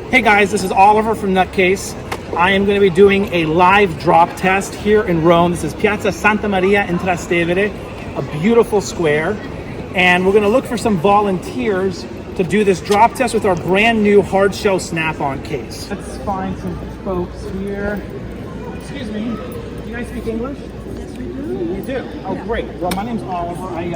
Hey guys, this is Oliver from Nutcase. I am going to be doing a live drop test here in Rome. This is Piazza Santa Maria in Trastevere, a beautiful square. And we're going to look for some volunteers to do this drop test with our brand new hard shell snap-on case. Let's find some folks here. Excuse me, you guys speak English? Yes, we do. You do? Oh, great. Well, my name's Oliver. I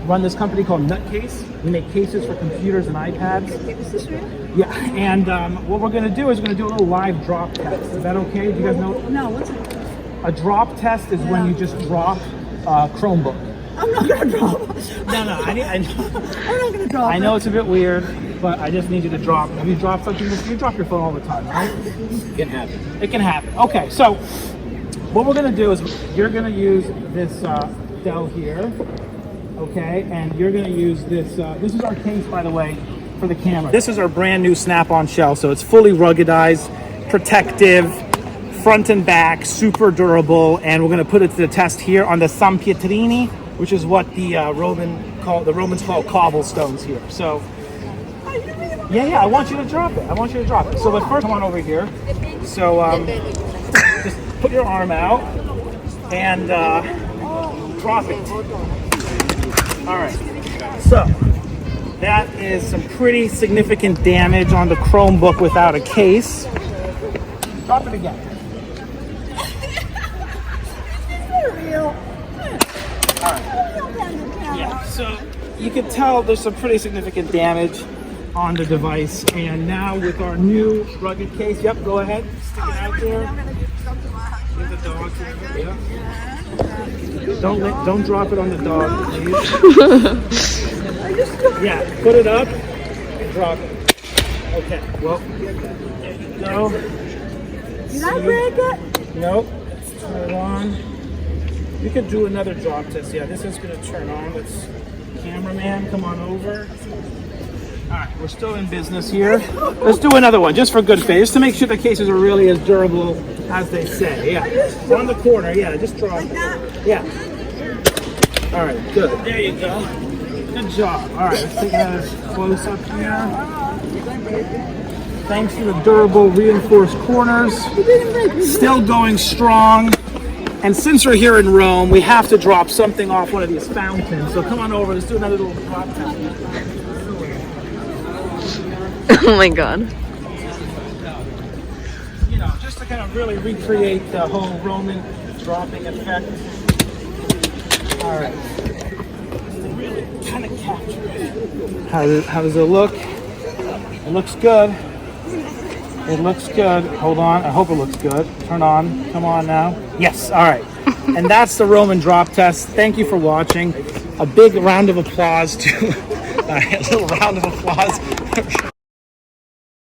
run this company called Nutcase. We make cases for computers and iPads. Is this real? Yeah, and what we're going to do is we're going to do a little live drop test. Is that okay? Do you guys know? No, what's it? A drop test is when you just drop a Chromebook. I'm not gonna drop. No, I'm not gonna drop. I know it's a bit weird, but I just need you to drop it. Have you dropped something? You drop your phone all the time, right? It can happen. It can happen. Okay, so what we're going to do is you're going to use this Dell here, okay? And you're going to use this. This is our case, by the way, for the camera. This is our brand new snap-on shell, so it's fully ruggedized, protective, front and back, super durable, and we're going to put it to the test here on the San Pietrini, which is what the Romans call cobblestones here. So, yeah, I want you to drop it. So, but first, come on over here. So, just put your arm out and drop it. All right. So, that is some pretty significant damage on the Chromebook without a case. Drop it again. Yeah, so you can tell there's some pretty significant damage on the device, and now with our new rugged case, yep, go ahead, stick it out there. Give the dog to don't drop it on the dog, please. Yeah, put it up and drop it. Okay, well, there you go. Did I break it? Nope. Let's turn it on. You could do another drop test. Yeah, this is going to turn on. Let's, cameraman, come on over. All right, we're still in business here. Let's do another one, just for good faith, just to make sure the cases are really as durable as they say. Yeah, on the corner. Yeah, just drop it. Yeah. All right, good. There you go. Good job. All right, let's take a close up here. Thanks to the durable reinforced corners. Still going strong. And since we're here in Rome, we have to drop something off one of these fountains. So come on over, let's do another little drop test. Oh my god. You know, just to kind of really recreate the whole Roman dropping effect. All right. Really kind of capture it. How does it look? It looks good. It looks good. Hold on. I hope it looks good. Turn on. Come on now. Yes. All right. And that's the Roman drop test. Thank you for watching. A big round of applause to a little round of applause